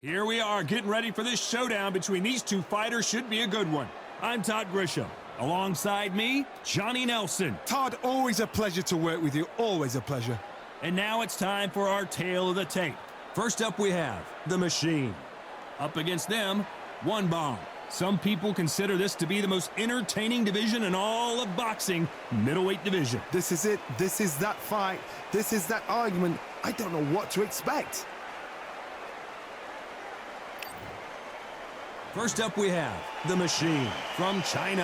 Here we are getting ready for this showdown between these two fighters. Should be a good one. I'm Todd Grisham. Alongside me, Johnny Nelson. Todd, always a pleasure to work with you. Always a pleasure. And now it's time for our tale of the tape. First up we have The Machine. Up against them, One Bomb. Some people consider this to be the most entertaining division in all of boxing, middleweight division. This is it. This is that fight. This is that argument. I don't know what to expect. First up we have The Machine from China.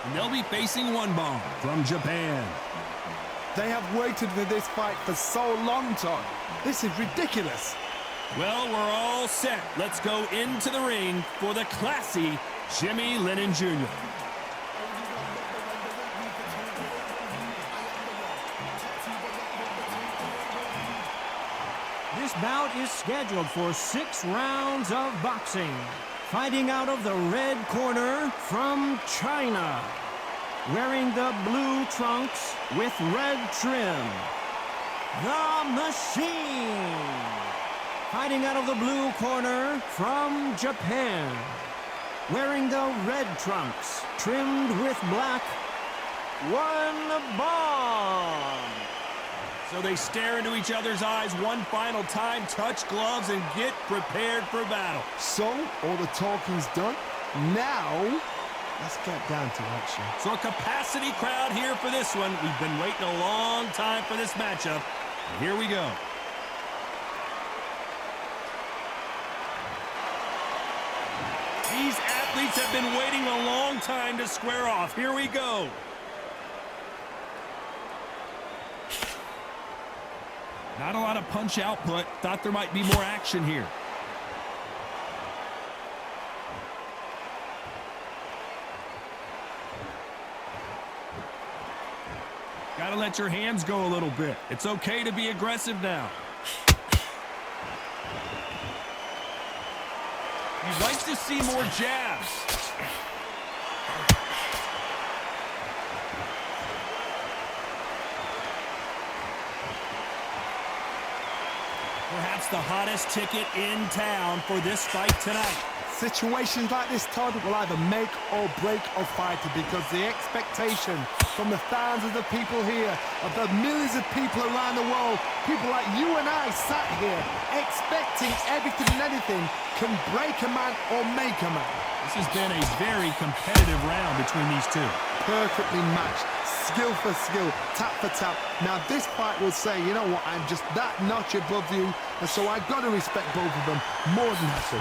And they'll be facing One Bomb from Japan. They have waited for this fight for so long, Todd. This is ridiculous. Well, we're all set. Let's go into the ring for the classy Jimmy Lennon Jr. This bout is scheduled for 6 rounds of boxing. Fighting out of the red corner from China. Wearing the blue trunks with red trim. The Machine. Fighting out of the blue corner from Japan. Wearing the red trunks, trimmed with black, One Bomb. So they stare into each other's eyes one final time, touch gloves, and get prepared for battle. So, all the talking's done. Now, let's get down to action. So a capacity crowd here for this one. We've been waiting a long time for this matchup. And here we go. These athletes have been waiting a long time to square off. Here we go. Not a lot of punch output. Thought there might be more action here. Gotta let your hands go a little bit. It's okay to be aggressive now. You'd like to see more jabs. Perhaps the hottest ticket in town for this fight tonight. Situations like this, Todd, will either make or break a fighter because the expectation from the thousands of people here, of the millions of people around the world, people like you and I sat here expecting everything and anything can break a man or make a man. This has been a very competitive round between these two. Perfectly matched, skill for skill, tap for tap. Now this fight will say, you know what, I'm just that notch above you, and so I've got to respect both of them more than happy.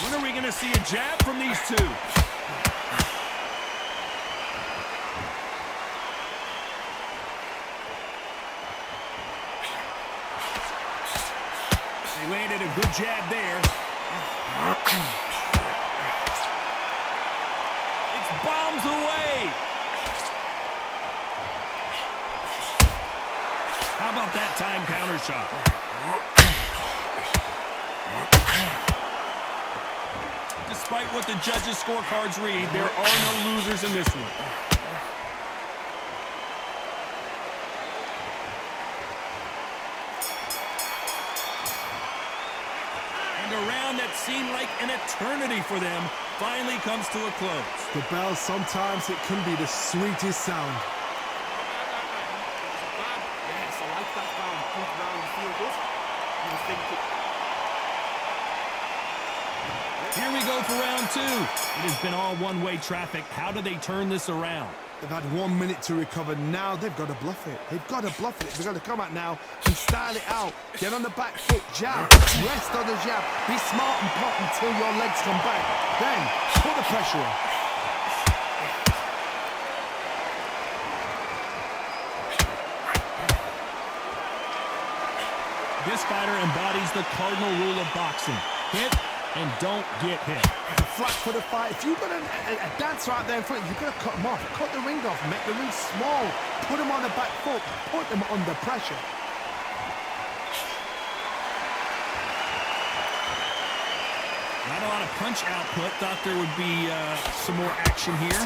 When are we going to see a jab from these two? They landed a good jab there. It's bombs away. How about that time counter shot? Despite what the judges' scorecards read, there are no losers in this one. And a round that seemed like an eternity for them finally comes to a close. The bell, sometimes it can be the sweetest sound. Yes, I like that round. Good round, you feel good. You think it. Here we go for round two. It has been all one-way traffic. How do they turn this around? They've had 1 minute to recover. Now they've got to bluff it. They've got to bluff it. They've got to come out now and style it out. Get on the back foot, jab, rest on the jab. Be smart and pop until your legs come back. Then put the pressure on. This fighter embodies the cardinal rule of boxing. Hit and don't get hit. The flat for the fight. If you've got a dancer out there in front, you've got to cut them off. Cut the ring off. Make the ring small. Put them on the back foot. Put them under pressure. Not a lot of punch output. Thought there would be some more action here.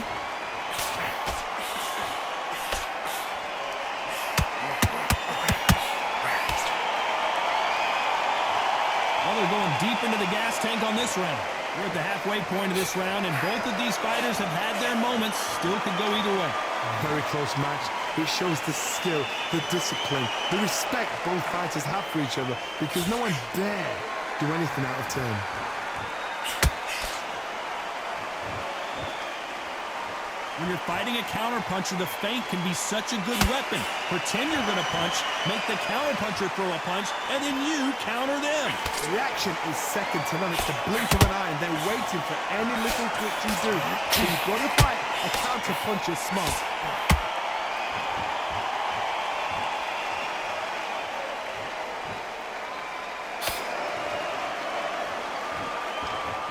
Well, they're going deep into the gas tank on this round. We're at the halfway point of this round, and both of these fighters have had their moments. Still could go either way. Very close match. It shows the skill, the discipline, the respect both fighters have for each other, because no one dare do anything out of turn. When you're fighting a counterpuncher, the feint can be such a good weapon. Pretend you're going to punch, make the counterpuncher throw a punch, and then you counter them. Reaction is second to none. It's the blink of an eye, and they're waiting for any little twitch you do. So you've got to fight a counterpuncher smart.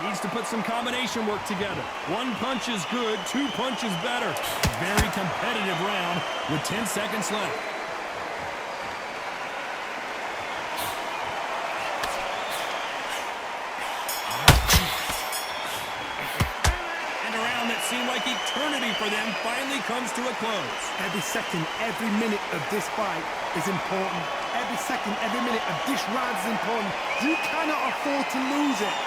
Needs to put some combination work together. One punch is good, two punches better. Very competitive round with 10 seconds left. And a round that seemed like eternity for them finally comes to a close. Every second, every minute of this fight is important. Every second, every minute of this round is important. You cannot afford to lose it.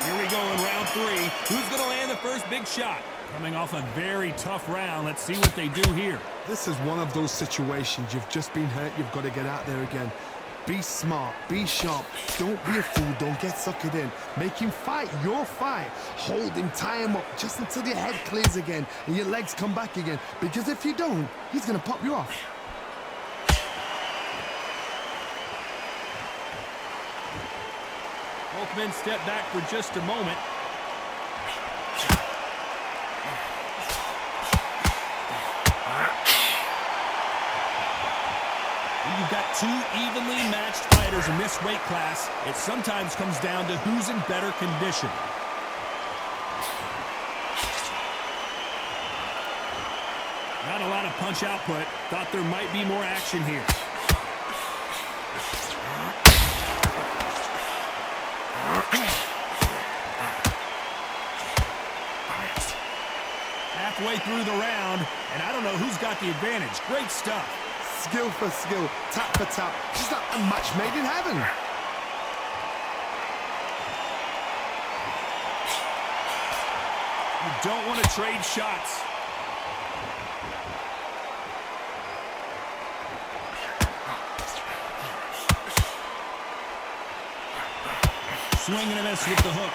Here we go in round three. Who's going to land the first big shot? Coming off a very tough round. Let's see what they do here. This is one of those situations. You've just been hurt. You've got to get out there again. Be smart. Be sharp. Don't be a fool. Don't get suckered in. Make him fight your fight. Hold him. Tie him up just until your head clears again and your legs come back again. Because if you don't, he's going to pop you off. Both men step back for just a moment. When you've got two evenly matched fighters in this weight class, it sometimes comes down to who's in better condition. Not a lot of punch output. Thought there might be more action here. Halfway through the round, and I don't know who's got the advantage. Great stuff. Skill for skill, tap for tap. Just like a match made in heaven. You don't want to trade shots. Swing and a miss with the hook.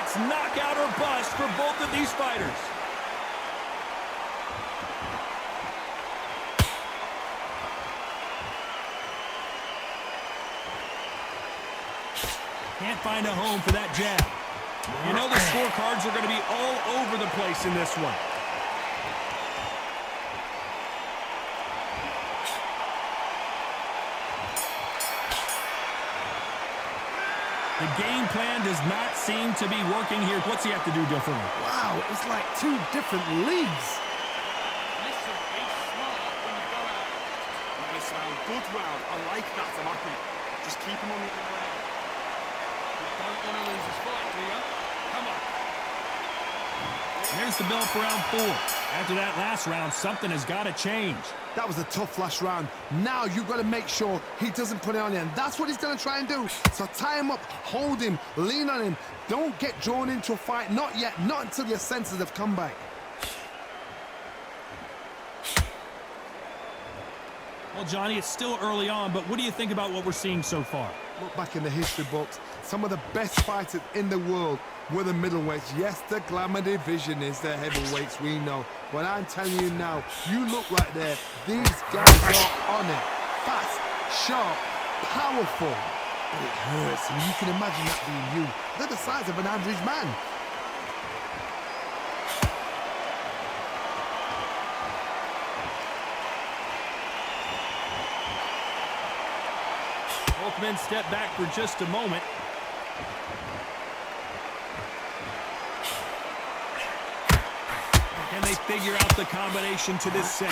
It's knockout or bust for both of these fighters. Can't find a home for that jab. You know the scorecards are going to be all over the place in this one. The game plan does not seem to be working here. What's he have to do differently? Wow, it's like two different leagues. Listen, be smart when you go out. Nice round, good round. I like that. I'm happy. Just keep him on the ground. You don't want to lose this fight, do you? Come on. Here's the bell for round four. After that last round, something has got to change. That was a tough last round. Now you've got to make sure he doesn't put it on you, and that's what he's going to try and do. So tie him up, hold him, lean on him. Don't get drawn into a fight. Not yet. Not until your senses have come back. Well, Johnny, it's still early on, but what do you think about what we're seeing so far? Look back in the history books. Some of the best fighters in the world were the middleweights. Yes, the glamour division is the heavyweights, we know. But I'm telling you now, you look right there. These guys are on it. Fast, sharp, powerful. But it hurts, and you can imagine that being you. They're the size of an average man. Both men step back for just a moment. Can they figure out the combination to this set?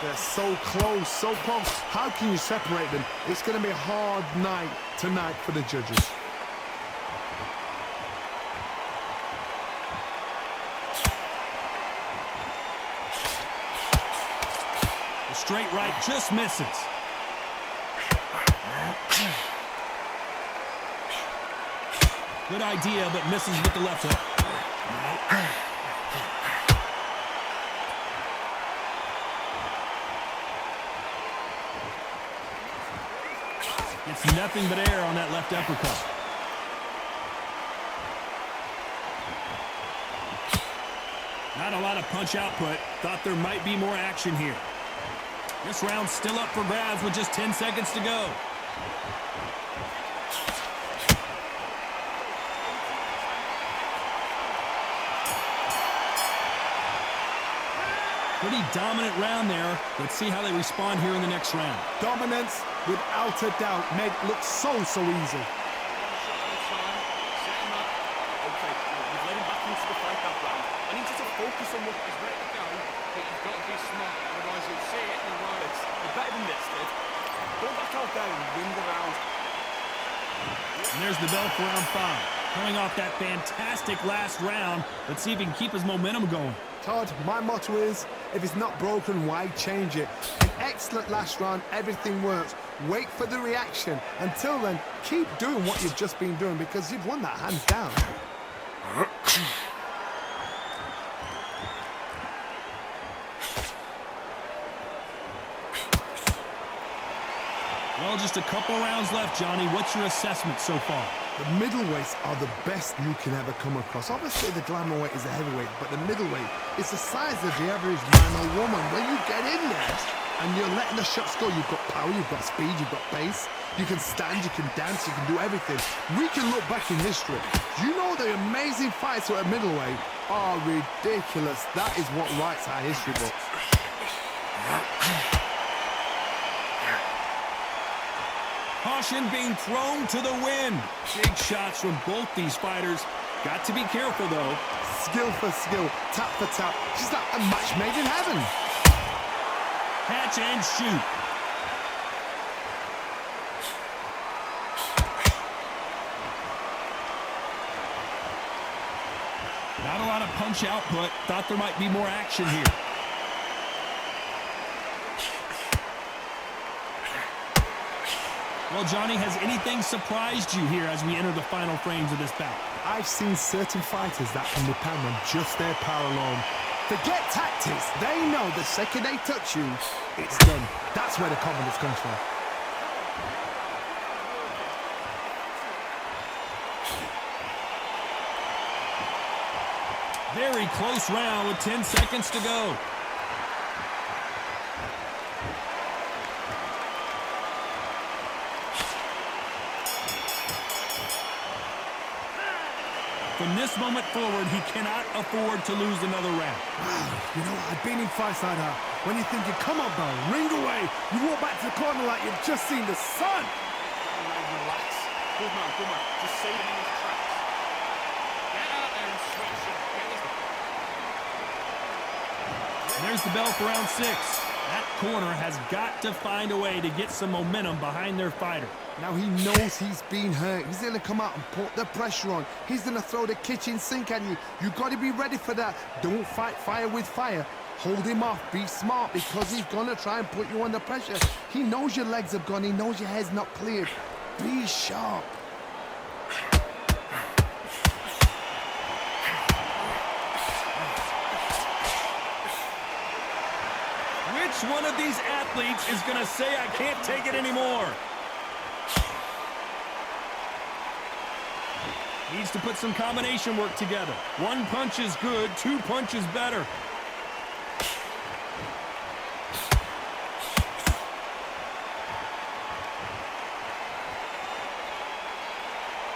They're so close, so close. How can you separate them? It's going to be a hard night tonight for the judges. The straight right just misses. Good idea, but misses with the left hook. It's nothing but air on that left uppercut. Not a lot of punch output. Thought there might be more action here. This round's still up for grabs with just 10 seconds to go. Pretty dominant round there. Let's see how they respond here in the next round. Dominance, without a doubt, made it look so easy. Okay, you've led him back into the fight that round. I need you to focus on what he's ready to go, but you've got to be smart, otherwise you'll see it in the riots. You're better than this, kid. Go back out there and win the round. And there's the bell for round 5. Coming off that fantastic last round, let's see if he can keep his momentum going. Todd, my motto is, if it's not broken, why change it? An excellent last round, everything works. Wait for the reaction. Until then, keep doing what you've just been doing because you've won that hands down. Well, just a couple rounds left, Johnny. What's your assessment so far? The middleweights are the best you can ever come across. Obviously, the glamour weight is the heavyweight, but the middleweight is the size of the average man or woman. When you get in there and you're letting the shots go, you've got power, you've got speed, you've got pace. You can stand, you can dance, you can do everything. We can look back in history. You know the amazing fights at middleweight are ridiculous. That is what writes our history books. Caution being thrown to the wind. Big shots from both these fighters. Got to be careful, though. Skill for skill, tap for tap. Just like a match made in heaven. Catch and shoot. Not a lot of punch output. Thought there might be more action here. Well, Johnny, has anything surprised you here as we enter the final frames of this bout? I've seen certain fighters that can depend on just their power alone. Forget tactics. They know the second they touch you, it's done. That's where the confidence comes from. Very close round with 10 seconds to go. From this moment forward, he cannot afford to lose another round. Wow, you know, I've been in fights like that. When you're thinking, come on, bro, ring away. You walk back to the corner like you've just seen the sun. Relax. Good man, good man. Just save him in his tracks. Get out there and switch it. And there's the bell for round 6. That corner has got to find a way to get some momentum behind their fighter. Now he knows he's been hurt. He's going to come out and put the pressure on. He's going to throw the kitchen sink at you. You've got to be ready for that. Don't fight fire with fire. Hold him off. Be smart because he's going to try and put you under pressure. He knows your legs have gone. He knows your head's not cleared. Be sharp. Which one of these athletes is going to say, I can't take it anymore? Needs to put some combination work together. One punch is good, 2 punches better.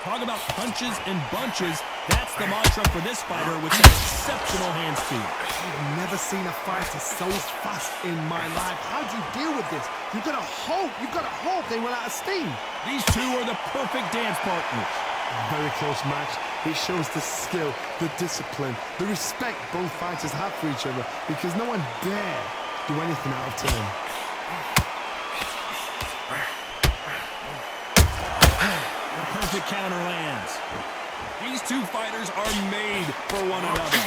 Talk about punches and bunches. That's the mantra for this fighter with exceptional hand speed. I've never seen a fighter so fast in my life. How do you deal with this? You've got to hope they run out of steam. These two are the perfect dance partners. Very close match. It shows the skill, the discipline, the respect both fighters have for each other, because no one dare do anything out of turn. The perfect counter lands. These two fighters are made for one another.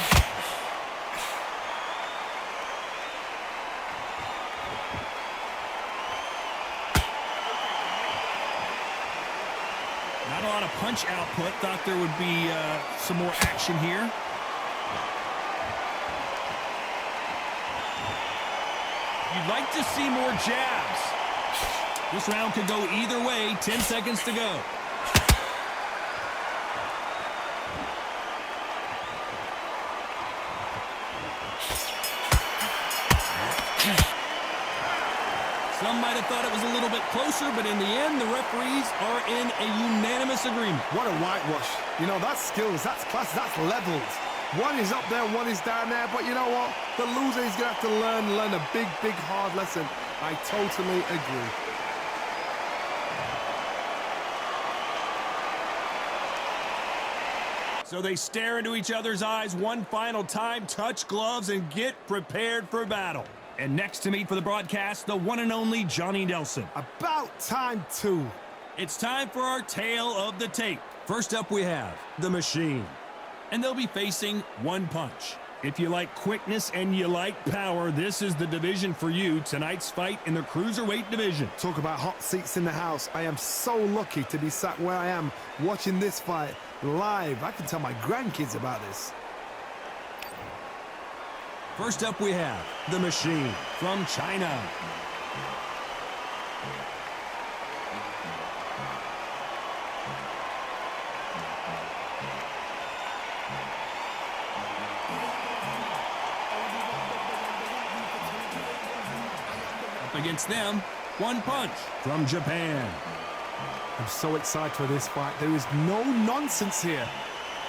Not a lot of punch output. Thought there would be some more action here. You'd like to see more jabs. This round could go either way. 10 seconds to go. Some might have thought it was a little bit closer, but in the end, the referees are in a unanimous agreement. What a whitewash. You know, that's skills, that's class, that's levels. One is up there, one is down there, but you know what? The loser is going to have to learn a big, big, hard lesson. I totally agree. So they stare into each other's eyes one final time, touch gloves, and get prepared for battle. And next to me for the broadcast, the one and only Johnny Nelson. About time, too. It's time for our tale of the tape. First up, we have The Machine. And they'll be facing One Punch. If you like quickness and you like power, this is the division for you. Tonight's fight in the cruiserweight division. Talk about hot seats in the house. I am so lucky to be sat where I am watching this fight live. I can tell my grandkids about this. First up, we have The Machine from China. Up against them, One Punch from Japan. I'm so excited for this fight. There is no nonsense here.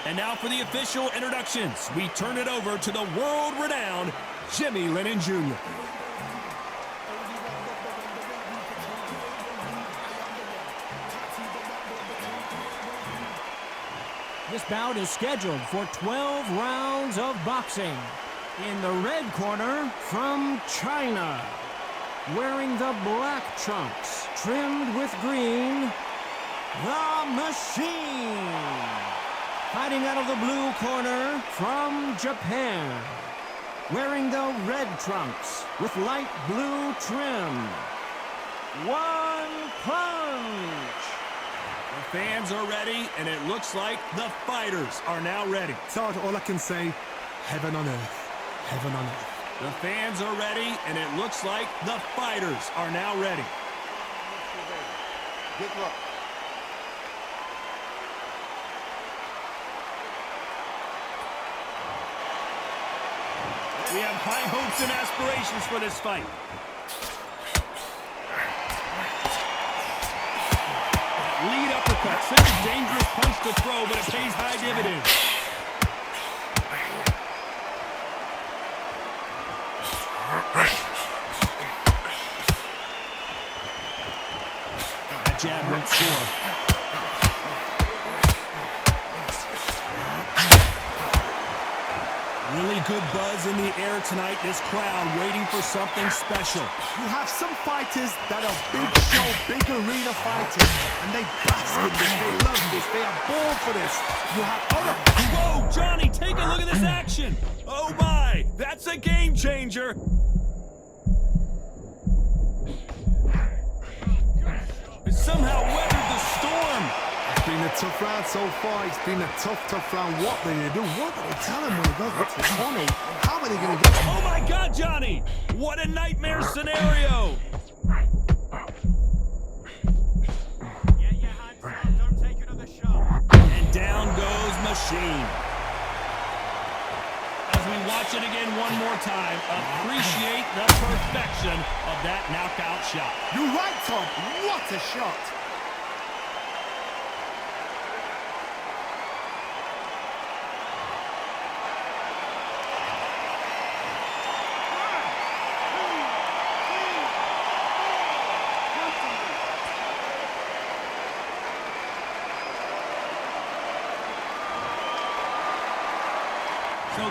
And now for the official introductions. We turn it over to the world-renowned Jimmy Lennon Jr. This bout is scheduled for 12 rounds of boxing. In the red corner, from China, wearing the black trunks, trimmed with green, The Machine. Fighting out of the blue corner, from Japan, wearing the red trunks with light blue trim, One Punch. The fans are ready, and it looks like the fighters are now ready. Todd, all I can say, heaven on earth. Heaven on earth. The fans are ready, and it looks like the fighters are now ready. Good luck. We have high hopes and aspirations for this fight. Lead uppercut, such a dangerous punch to throw, but it pays high dividends. That jab went sore. Really good buzz in the air tonight. This crowd waiting for something special. You have some fighters that are big show, big arena fighters, and they bask in this, they love this, they are born for this. You have other... Whoa, Johnny, take a look at this action. Oh my, that's a game changer. It somehow weathered the storm. It's been a tough round so far. It's been a tough round. What are they going to do? What are they telling when he goes to the corner? How are they going to get... Oh my God, Johnny! What a nightmare scenario! Get your hands up, don't take another shot. And down goes Machine. As we watch it again one more time, appreciate the perfection of that knockout shot. You're right, Tom. What a shot.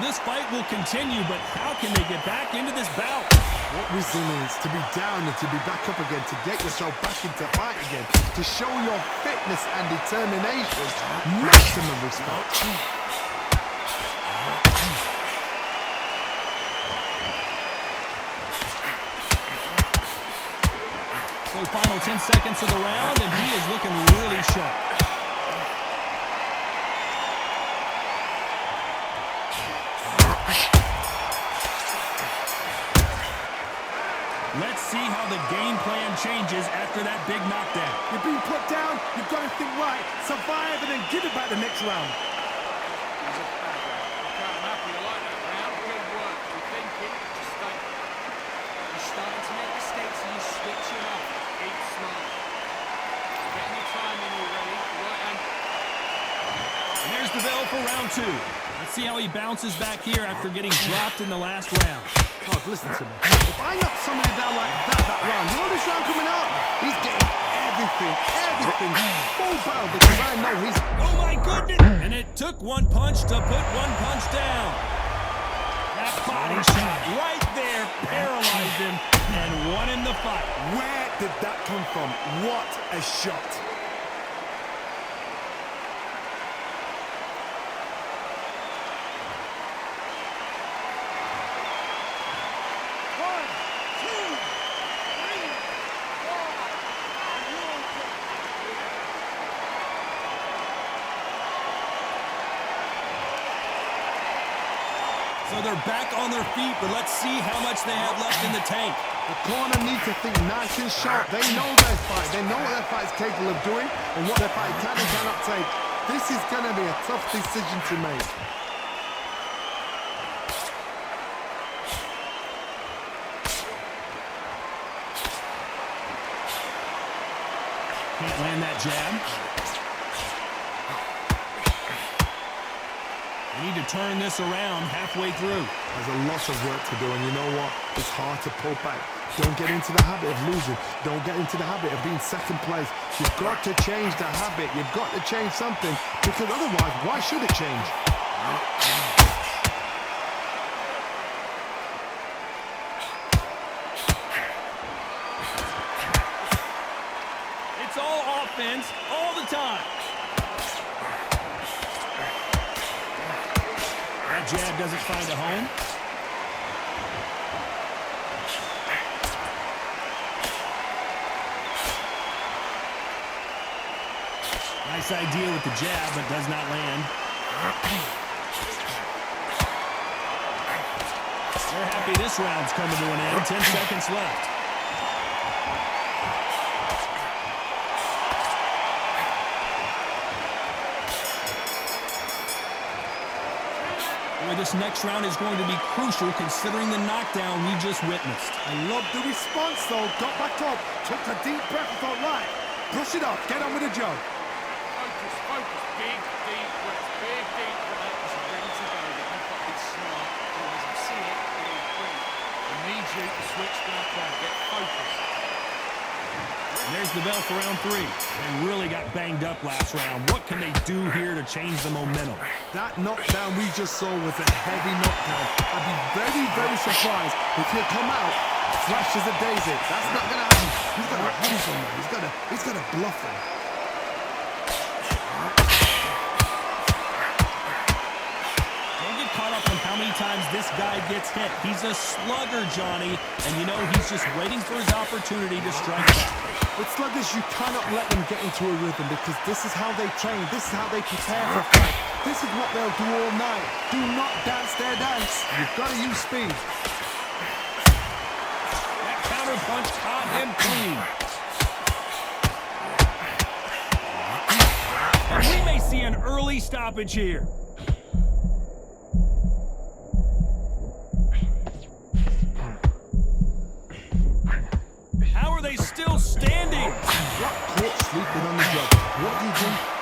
this fight will continue, but how can they get back into this bout? What resilience to be down and to be back up again, to get yourself back into fight again, to show your fitness and determination. Maximum respect. So final 10 seconds of the round, and he is looking really sharp. Let's see how the game plan changes after that big knockdown. You're being put down, you've got to think right, survive and then give it back the next round. The bell for round 2. Let's see how he bounces back here after getting dropped in the last round. God, listen to me. If I knock somebody down like that round, you know this round coming up? He's getting everything, full barrel, because I know he's... Oh my goodness! And it took one punch to put one punch down. That body shot right there paralyzed him and won him the fight. Where did that come from? What a shot. So they're back on their feet, but let's see how much they have left in the tank. The corner needs to think nice and sharp. They know their fight. They know what their fight is capable of doing and what their fight can and cannot take. This is going to be a tough decision to make. Can't land that jab. They need to turn this around halfway through. There's a lot of work to do, and you know what? It's hard to pull back. Don't get into the habit of losing. Don't get into the habit of being second place. You've got to change the habit. You've got to change something, because otherwise, why should it change? It's all offense all the time. That jab doesn't find a home. Nice idea with the jab, but does not land. They're happy this round's coming to an end. 10 seconds left. This next round is going to be crucial considering the knockdown we just witnessed. I love the response though. Got back up, took a deep breath and thought, right, brush it off, get on with the job. Focus, big, deep breath, big, deep breath. It's ready to go. You've got to be smart. As I see it, it'll breathe. I need you to switch back on, get focused. And there's the bell for round 3. They really got banged up last round. What can they do here to change the momentum? That knockdown we just saw was a heavy knockdown. I'd be very, very surprised if he'll come out fresh as a daisy. That's not going to happen. He's got to hit someone. He's got to bluff him. Don't get caught up on how many times this guy gets hit. He's a slugger, Johnny, and you know he's just waiting for his opportunity to strike back. With sluggers, you cannot let them get into a rhythm, because this is how they train. This is how they prepare for a fight. This is what they'll do all night. Do not dance their dance. You've got to use speed. That counter punch caught him clean. And we may see an early stoppage here. How are they still standing? Got caught sleeping on the job. What do?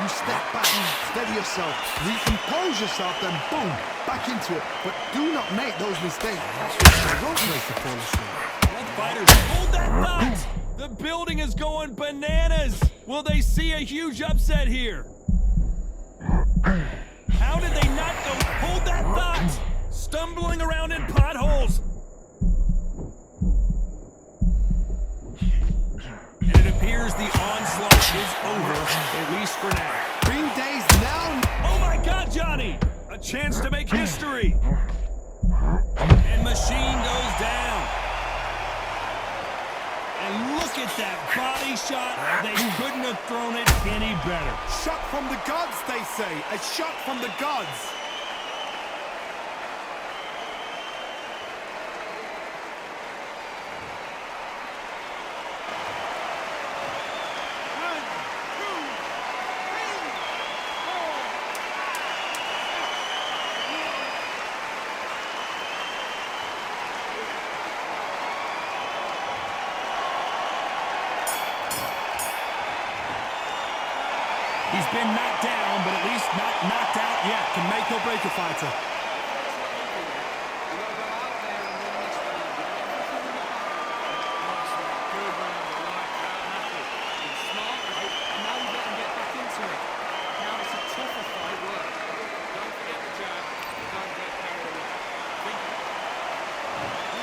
You step back, steady yourself, recompose yourself, then boom, back into it. But do not make those mistakes. It's the wrong place to fall asleep. Both fighters hold that thought. The building is going bananas. Will they see a huge upset here? How did they not go? Hold that thought. stumbling around in potholes. And it appears the onslaught is over, at least for now. Green Day's now. Oh my God, Johnny! A chance to make history. And Machine goes down. And look at that body shot. They couldn't have thrown it any better. Shot from the gods, they say. A shot from the gods. He's been knocked down, but at least not knocked out yet. Can make or break a fighter.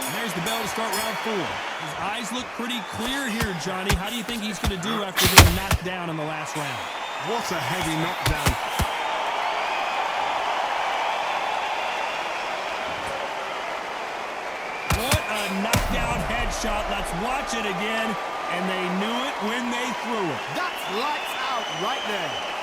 And there's the bell to start round 4. His eyes look pretty clear here, Johnny. How do you think he's going to do after being knocked down in the last round? What a heavy knockdown. What a knockout headshot. Let's watch it again. And they knew it when they threw it. That's lights out right there.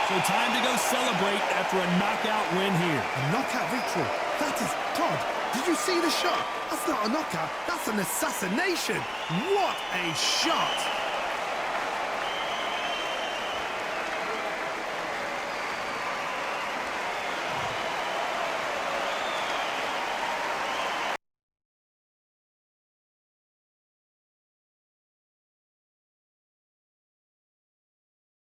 So time to go celebrate after a knockout win here. A knockout victory. That is, Todd, did you see the shot? That's not a knockout. That's an assassination. What a shot.